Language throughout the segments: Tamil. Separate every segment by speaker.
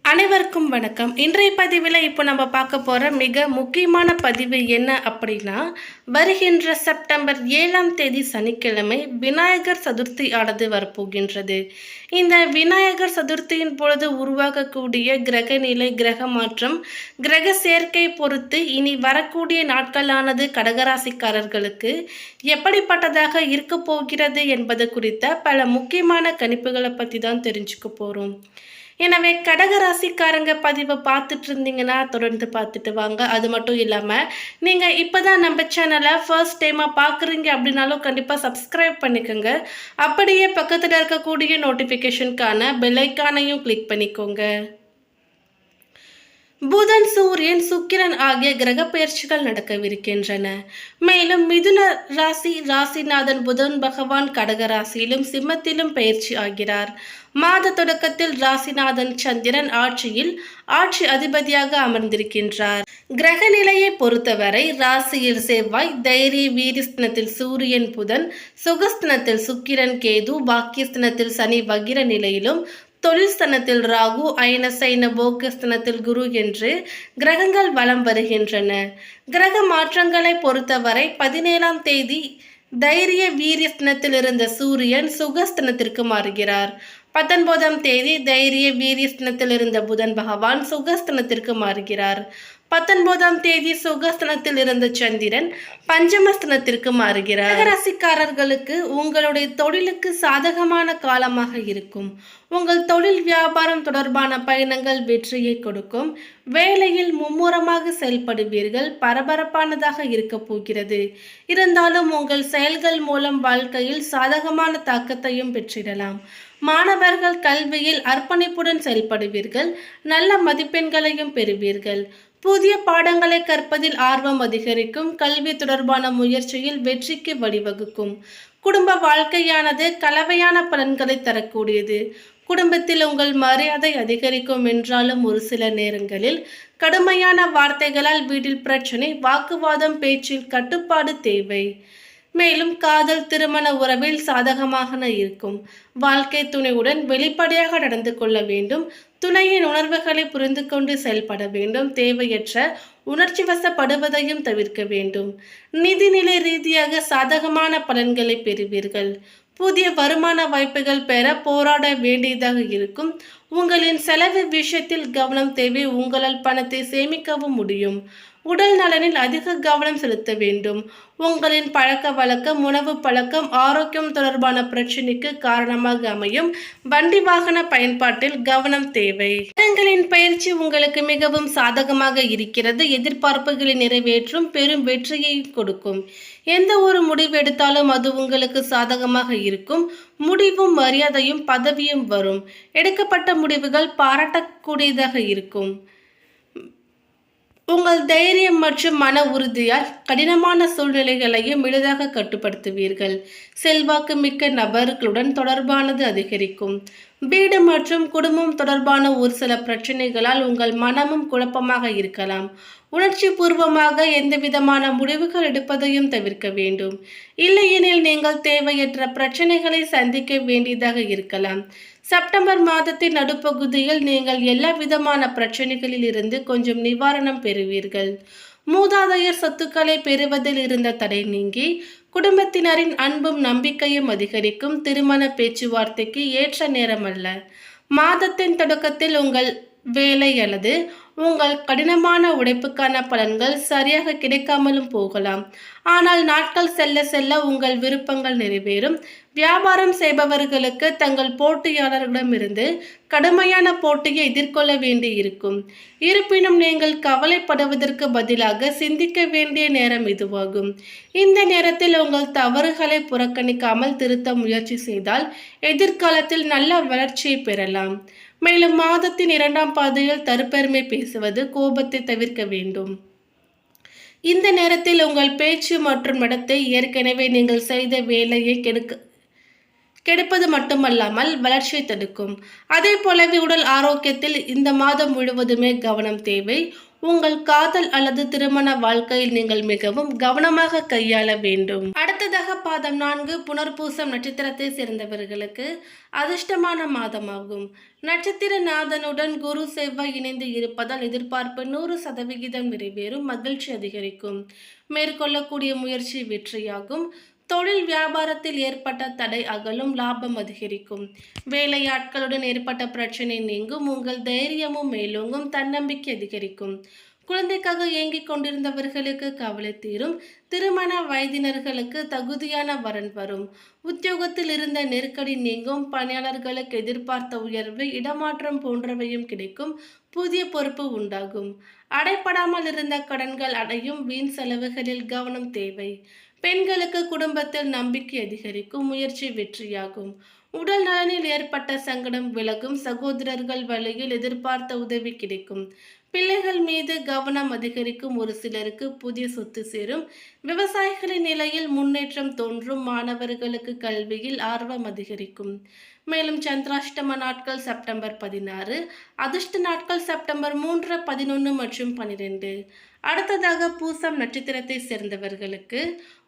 Speaker 1: அனைவருக்கும் வணக்கம். இன்றைய பதிவில் இப்போ நம்ம பார்க்க போகிற மிக முக்கியமான பதிவு என்ன அப்படின்னா, வருகின்ற செப்டம்பர் 7ஆம் தேதி சனிக்கிழமை விநாயகர் சதுர்த்தி ஆனது வரப்போகின்றது. இந்த விநாயகர் சதுர்த்தியின் பொழுது உருவாகக்கூடிய கிரக நிலை, கிரக மாற்றம், கிரக சேர்க்கை பொறுத்து இனி வரக்கூடிய நாட்களானது கடகராசிக்காரர்களுக்கு எப்படிப்பட்டதாக இருக்க போகிறது என்பது குறித்த பல முக்கியமான கணிப்புகளை பற்றி தான் தெரிஞ்சுக்க போகிறோம். எனவே கடகராசிக்காரங்க பதிவை பார்த்துட்டு இருந்தீங்கன்னா தொடர்ந்து பார்த்துட்டு வாங்க. அது மட்டும் இல்லாமல் நீங்கள் இப்போ தான் நம்ம சேனலை ஃபர்ஸ்ட் டைமாக பார்க்குறீங்க அப்படின்னாலும் கண்டிப்பாக சப்ஸ்கிரைப் பண்ணிக்கோங்க. அப்படியே பக்கத்தில் இருக்கக்கூடிய நோட்டிஃபிகேஷனுக்கான பெல்லைக்கானையும் கிளிக் பண்ணிக்கோங்க. புதன், சூரியன், சுக்கிரன் ஆகிய கிரக பயிற்சிகள் நடக்கவிருக்கின்றன. மேலும் மிதுன ராசிநாதன் புதன் பகவான் கடக ராசியிலும் சிம்மத்திலும் பயிற்சி ஆகிறார். மாத தொடக்கத்தில் ராசிநாதன் சந்திரன் ஆட்சி அதிபதியாக அமர்ந்திருக்கின்றார். கிரக நிலையை பொறுத்தவரை ராசியில் செவ்வாய், தைரிய வீரியஸ்தனத்தில் சூரியன் புதன், சுகஸ்தனத்தில் சுக்கிரன் கேது, பாக்கியஸ்தனத்தில் சனி வகிர நிலையிலும், தொழில் ஸ்தனத்தில் ராகு, அயனசைன போகஸ்தனத்தில் குரு என்று கிரகங்கள் வலம் வருகின்றன. கிரக மாற்றங்களை பொறுத்தவரை 17ஆம் தேதி தைரிய வீரியஸ்தனத்தில் இருந்த சூரியன் சுகஸ்தனத்திற்கு மாறுகிறார். 19ஆம் தேதி தைரிய வீரியஸ்தனத்தில் இருந்த புதன் பகவான் சுகஸ்தனத்திற்கு மாறுகிறார். 19ஆம் தேதி சுகஸ்தனத்தில் இருந்த சந்திரன் பஞ்சமஸ்தனத்திற்கு மாறுகிறார். கடகராசிக்காரர்களுக்கு உங்களுடைய தொழிலுக்கு சாதகமான காலமாக இருக்கும். உங்கள் தொழில் வியாபாரம் தொடர்பான பயணங்கள் வெற்றியை கொடுக்கும். வேலையில் மும்முரமாக செயல்படுவீர்கள். பரபரப்பானதாக இருக்க போகிறது. இருந்தாலும் உங்கள் செயல்கள் மூலம் வாழ்க்கையில் சாதகமான தாக்கத்தையும் பெற்றிடலாம். மாணவர்கள் கல்வியில் அர்ப்பணிப்புடன் செயல்படுவீர்கள். நல்ல மதிப்பெண்களையும் பெறுவீர்கள். புதிய பாடங்களை கற்பதில் ஆர்வம் அதிகரிக்கும். கல்வி தொடர்பான முயற்சியில் வெற்றிக்கு வழிவகுக்கும். குடும்ப வாழ்க்கையானது கலவையான பலன்களை தரக்கூடியது. குடும்பத்தில் உங்கள் மரியாதை அதிகரிக்கும் என்றாலும் ஒரு சில நேரங்களில் கடுமையான வார்த்தைகளால் வீட்டில் பிரச்சனை, வாக்குவாதம், பேச்சில் கட்டுப்பாடு தேவை. மேலும் காதல், திருமண உறவில் சாதகமாக இருக்கும். வாழ்க்கை துணையுடன் வெளிப்படையாக நடந்து கொள்ள வேண்டும். துணையின் உணர்வுகளை புரிந்து கொண்டு செயல்பட வேண்டும். தேவையற்ற உணர்ச்சி வசப்படுவதையும் தவிர்க்க வேண்டும். நிதிநிலை ரீதியாக சாதகமான பலன்களை பெறுவீர்கள். புதிய வருமான வாய்ப்புகள் பெற போராட வேண்டியதாக இருக்கும். உங்களின் செலவு விஷயத்தில் கவனம் தேவை. உங்களால் பணத்தை சேமிக்கவும் முடியும். உடல் நலனில் அதிக கவனம் செலுத்த வேண்டும். உங்களின் பழக்க வழக்கம், உணவு பழக்கம், ஆரோக்கியம் தொடர்பான பிரச்சனைக்கு காரணமாக அமையும். வண்டி வாகன பயன்பாட்டில் கவனம் தேவை. கிரகங்களின் பயிற்சி உங்களுக்கு மிகவும் சாதகமாக இருக்கிறது. எதிர்பார்ப்புகளை நிறைவேற்றும், பெரும் வெற்றியை கொடுக்கும். எந்த ஒரு முடிவு எடுத்தாலும் அது உங்களுக்கு சாதகமாக இருக்கும். முடிவும் மரியாதையும் பதவியும் வரும். எடுக்கப்பட்ட முடிவுகள் பாராட்டக்கூடியதாக இருக்கும். உங்கள் தைரியம் மற்றும் மன உறுதியால் கடினமான சூழ்நிலைகளையும் எளிதாக கட்டுப்படுத்துவீர்கள். செல்வாக்கு மிக்க நபர்களுடன் தொடர்பானது அதிகரிக்கும். வீடு மற்றும் குடும்பம் தொடர்பான ஒரு சில பிரச்சனைகளால் உங்கள் மனமும் குழப்பமாக இருக்கலாம். உணர்ச்சி பூர்வமாக எந்தவிதமான முடிவுகள் எடுப்பதையும் தவிர்க்க வேண்டும். இல்லையெனில் நீங்கள் தேவையற்ற பிரச்சனைகளை சந்திக்க வேண்டியதாக இருக்கலாம். செப்டம்பர் மாதத்தின் நடுப்பகுதியில் நீங்கள் எல்லா விதமான பிரச்சனைகளில் இருந்து கொஞ்சம் நிவாரணம் பெறுவீர்கள். மூதாதையர் சொத்துக்களை பெறுவதில் இருந்த தடை நீங்கி குடும்பத்தினரின் அன்பும் நம்பிக்கையும் அதிகரிக்கும். திருமண பேச்சுவார்த்தைக்கு ஏற்ற நேரம் அல்ல. மாதத்தின் தொடக்கத்தில் உங்கள் வேலை அல்லது உங்கள் கடினமான உழைப்புக்கான பலன்கள் சரியாக கிடைக்காமலும் போகலாம். ஆனால் நாட்கள் செல்ல செல்ல உங்கள் விருப்பங்கள் நிறைவேறும். வியாபாரம் செய்பவர்களுக்கு தங்கள் போட்டியாளர்களிடமிருந்து கடுமையான போட்டியை எதிர்கொள்ள வேண்டி இருக்கும். இருப்பினும் நீங்கள் கவலைப்படுவதற்கு பதிலாக சிந்திக்க வேண்டிய நேரம் இதுவாகும். இந்த நேரத்தில் உங்கள் தவறுகளை புறக்கணிக்காமல் திருத்த முயற்சி செய்தால் எதிர்காலத்தில் நல்ல வளர்ச்சியை பெறலாம். மேலும் மாதத்தின் 2ஆம் பாதையில் தற்பெருமை பேசுவது, கோபத்தை தவிர்க்க வேண்டும். இந்த நேரத்தில் உங்கள் பேச்சு மற்றும் நடத்தை ஏற்கனவே நீங்கள் செய்த வேலையை கெடுப்பது மட்டுமல்லாமல் வளர்ச்சியை தடுக்கும். அதே போலவே உடல் ஆரோக்கியத்தில் இந்த மாதம் முழுவதுமே கவனம் தேவை. உங்கள் காதல் அல்லது திருமண வாழ்க்கையில் நீங்கள் மிகவும் கவனமாக கையாள வேண்டும். அடுத்ததாக பாதம் 4 புனர்பூசம் நட்சத்திரத்தை சேர்ந்தவர்களுக்கு அதிர்ஷ்டமான மாதமாகும். நட்சத்திரநாதனுடன் குரு செவ்வாய் இணைந்து இருப்பதால் எதிர்பார்ப்பு 100% நிறைவேறும். மகிழ்ச்சி அதிகரிக்கும். மேற்கொள்ளக்கூடிய முயற்சி வெற்றியாகும். தொழில் வியாபாரத்தில் ஏற்பட்ட தடை அகலும். லாபம் அதிகரிக்கும். வேலையாட்களுடன் ஏற்பட்ட பிரச்சனை நீங்கும். உங்கள் தைரியமும் மேலோங்கும். தன்னம்பிக்கை அதிகரிக்கும். குழந்தைக்காக ஏங்கிக் கொண்டிருந்தவர்களுக்கு கவலை தீரும். திருமண வயதினர்களுக்கு தகுதியான வரன் வரும். உத்தியோகத்தில் இருந்த நெருக்கடி நீங்கும். பணியாளர்களுக்கு எதிர்பார்த்த உயர்வு, இடமாற்றம் போன்றவையும் கிடைக்கும். புதிய பொறுப்பு உண்டாகும். அடைப்படாமல் இருந்த கடன்கள் அடையும். வீண் செலவுகளில் கவனம் தேவை. பெண்களுக்கு குடும்பத்தில் நம்பிக்கை அதிகரிக்கும். முயற்சி வெற்றியாகும். உடல் நலனில் ஏற்பட்ட சங்கடம் விலகும். சகோதரர்கள் வழியில் எதிர்பார்த்த உதவி கிடைக்கும். பிள்ளைகள் மீது கவனம் அதிகரிக்கும். ஒரு சிலருக்கு புதிய சொத்து சேரும். விவசாயிகளின் நிலையில் முன்னேற்றம் தோன்றும். மாணவர்களுக்கு கல்வியில் ஆர்வம் அதிகரிக்கும். மேலும் சந்திராஷ்டம நாட்கள் செப்டம்பர் 16, அதிர்ஷ்ட நாட்கள் செப்டம்பர் 3, 11 மற்றும் 12. அடுத்ததாக பூசம் நட்சத்திரத்தை சேர்ந்தவர்களுக்கு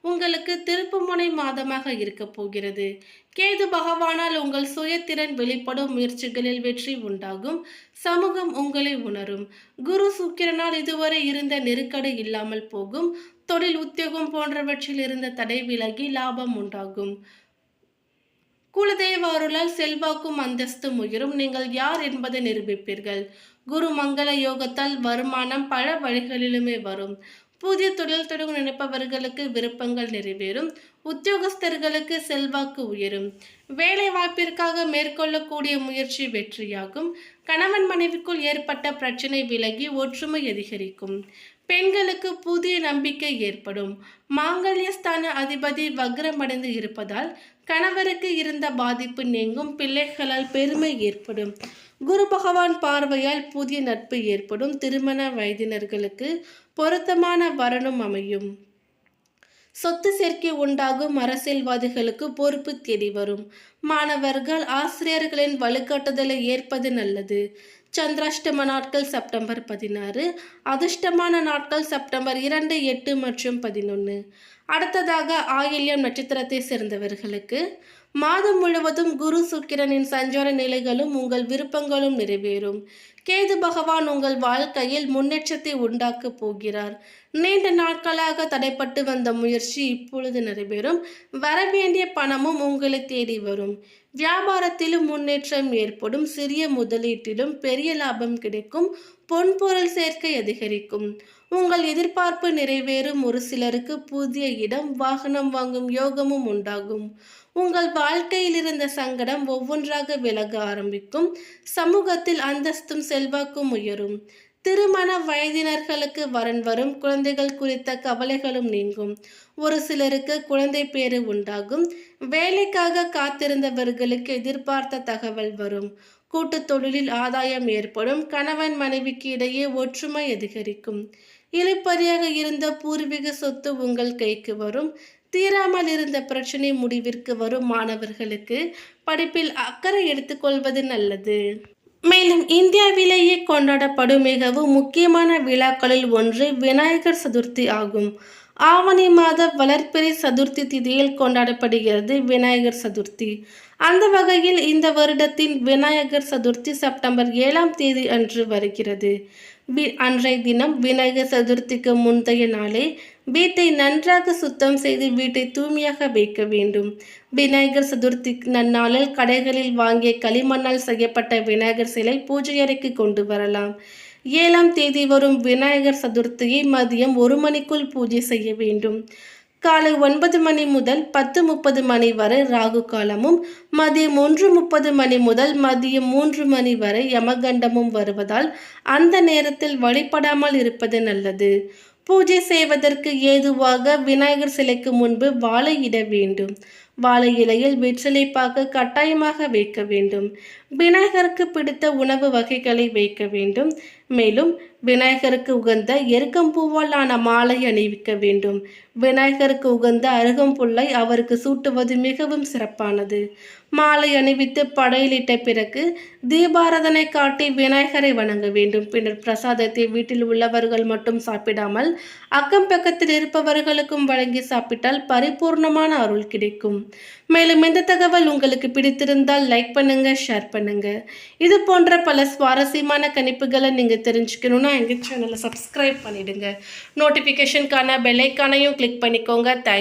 Speaker 1: உங்களுக்கு திருப்புமுனை மாதமாக இருக்க போகிறது. கேது பகவானால் உங்கள் சுயத்திறன் வெளிப்படும். முயற்சிகளில் வெற்றி உண்டாகும். சமூகம் உங்களை உணரும். குரு சுக்கிரனால் இதுவரை இருந்த நெருக்கடி இல்லாமல் போகும். தொழில், உத்தியோகம் போன்றவற்றில் இருந்த தடை விலகி லாபம் உண்டாகும். குலதெய்வ அருளால் செல்வாக்கும் அந்தஸ்தும் உயரும். நீங்கள் யார் என்பதை நிரூபிப்பீர்கள். குரு மங்கள யோகத்தால் வருமானம் பல வழிகளிலுமே வரும். புதிய தொழில் தொடங்க நினைப்பவர்களுக்கு விருப்பங்கள் நிறைவேறும். உத்தியோகஸ்தர்களுக்கு செல்வாக்கு உயரும். வேலை வாய்ப்பிற்காக மேற்கொள்ளக்கூடிய முயற்சி வெற்றியாகும். கணவன் மனைவிக்குள் ஏற்பட்ட பிரச்சனை விலகி ஒற்றுமை அதிகரிக்கும். பெண்களுக்கு புதிய நம்பிக்கை ஏற்படும். மாங்கல்யஸ்தான அதிபதி வக்ரமடைந்து இருப்பதால் கணவருக்கு இருந்த பாதிப்பு நீங்கும். பிள்ளைகளால் பெருமை ஏற்படும். குரு பகவான் பார்வையால் புதிய நட்பு ஏற்படும். திருமண வயதினர்களுக்கு பொருத்தமான வரனும் அமையும். சொத்து சேர்க்கை உண்டாகும். அரசியல்வாதிகளுக்கு பொறுப்பு தேடி வரும். மாணவர்கள் ஆசிரியர்களின் வழிகாட்டுதலை ஏற்பது நல்லது. சந்திராஷ்டம நாட்கள் செப்டம்பர் 16, அதிர்ஷ்டமான நாட்கள் செப்டம்பர் 2, 8 மற்றும் 11. அடுத்ததாக ஆயில்யம் நட்சத்திரத்தை சேர்ந்தவர்களுக்கு மாதம் முழுவதும் குரு சுக்கிரனின் சஞ்சார நிலைகளும் உங்கள் விருப்பங்களும் நிறைவேறும். கேது பகவான் உங்கள் வாழ்க்கையில் முன்னேற்றத்தை உண்டாக்கப் போகிறார். நீண்ட நாட்களாக தடைப்பட்டு வந்த முயற்சி இப்பொழுது நிறைவேறும். வரவேண்டிய பணமும் உங்களை தேடி வரும். வியாபாரத்திலும் முன்னேற்றம் ஏற்படும். சிறிய முதலீட்டிலும் பெரிய லாபம் கிடைக்கும். பொன்பொருள் சேர்க்கை அதிகரிக்கும். உங்கள் எதிர்பார்ப்பு நிறைவேறும். ஒரு சிலருக்கு புதிய இடம், வாகனம் வாங்கும் யோகமும் உண்டாகும். உங்கள் வாழ்க்கையில் இருந்த சங்கடம் ஒவ்வொன்றாக விலக ஆரம்பிக்கும். சமூகத்தில் அந்தஸ்தும் செல்வாக்கும் உயரும். திருமண வயதினர்களுக்கு வரன் வரும். குழந்தைகள் குறித்த கவலைகளும் நீங்கும். ஒரு சிலருக்கு குழந்தை பேறு உண்டாகும். வேலைக்காக காத்திருந்தவர்களுக்கு எதிர்பார்த்த தகவல் வரும். கூட்டு தொழிலில் ஆதாயம் ஏற்படும். கணவன் மனைவிக்கு இடையே ஒற்றுமை அதிகரிக்கும். இழுபறியாக இருந்த பூர்வீக சொத்து உங்கள் கைக்கு வரும். தீராமல் இருந்த பிரச்சனை முடிவிற்கு வரும். மாணவர்களுக்கு படிப்பில் அக்கறை எடுத்துக்கொள்வது நல்லது. மேலும் இந்தியாவிலேயே கொண்டாடப்படும் மிகவும் முக்கியமான விழாக்களில் ஒன்று விநாயகர் சதுர்த்தி ஆகும். ஆவணி மாத வளர்பிறை சதுர்த்தி திதியில் கொண்டாடப்படுகிறது விநாயகர் சதுர்த்தி. அந்த வகையில் இந்த வருடத்தின் விநாயகர் சதுர்த்தி செப்டம்பர் 7ஆம் தேதி அன்று வருகிறது. அன்றைய தினம் விநாயகர் சதுர்த்திக்கு முந்தைய நாளே வீட்டை நன்றாக சுத்தம் செய்து வீட்டை தூய்மையாக வைக்க வேண்டும். விநாயகர் சதுர்த்தி நன்னாளில் கடைகளில் வாங்கிய களிமண்ணால் செய்யப்பட்ட விநாயகர் சிலை பூஜை அறைக்கு கொண்டு வரலாம். 7ஆம் தேதி வரும் விநாயகர் சதுர்த்தியை மதியம் 1 மணிக்குள் பூஜை செய்ய வேண்டும். காலை 9 மணி முதல் 10:30 மணி வரை ராகு காலமும், மதியம் 1:30 மணி முதல் மதியம் 3 மணி வரை யமகண்டமும் வருவதால் அந்த நேரத்தில் வழிபடாமல் இருப்பது நல்லது. பூஜை செய்வதற்கு ஏதுவாக விநாயகர் சிலைக்கு முன்பு வாழை இட வேண்டும். வாழை இலையில் வெற்றிலை பாக்கு கட்டாயமாக வைக்க வேண்டும். விநாயகருக்கு பிடித்த உணவு வகைகளை வைக்க வேண்டும். மேலும் விநாயகருக்கு உகந்த எருக்கம்பூவால் ஆன மாலை அணிவிக்க வேண்டும். விநாயகருக்கு உகந்த அருகம்புல்லை அவருக்கு சூட்டுவது மிகவும் சிறப்பானது. மாலை அணிவித்து படையலிட்ட பிறகு தீபாராதனை காட்டி விநாயகரை வணங்க வேண்டும். பின்னர் பிரசாதத்தை வீட்டில் உள்ளவர்கள் மட்டும் சாப்பிடாமல் அக்கம் பக்கத்தில் இருப்பவர்களுக்கும் வழங்கி சாப்பிட்டால் பரிபூர்ணமான அருள் கிடைக்கும். மேலும் இந்த தகவல் உங்களுக்கு பிடித்திருந்தால் லைக் பண்ணுங்க, ஷேர் பண்ணுங்க. இது போன்ற பல சுவாரஸ்யமான கணிப்புகளை நீங்க தெரிஞ்சுக்கணும்னா எங்க சேனலை சப்ஸ்கிரைப் பண்ணிடுங்க. நோட்டிஃபிகேஷனுக்கான பெல் ஐக்கானையும் கிளிக் பண்ணிக்கோங்க. தேங்க்ஸ்.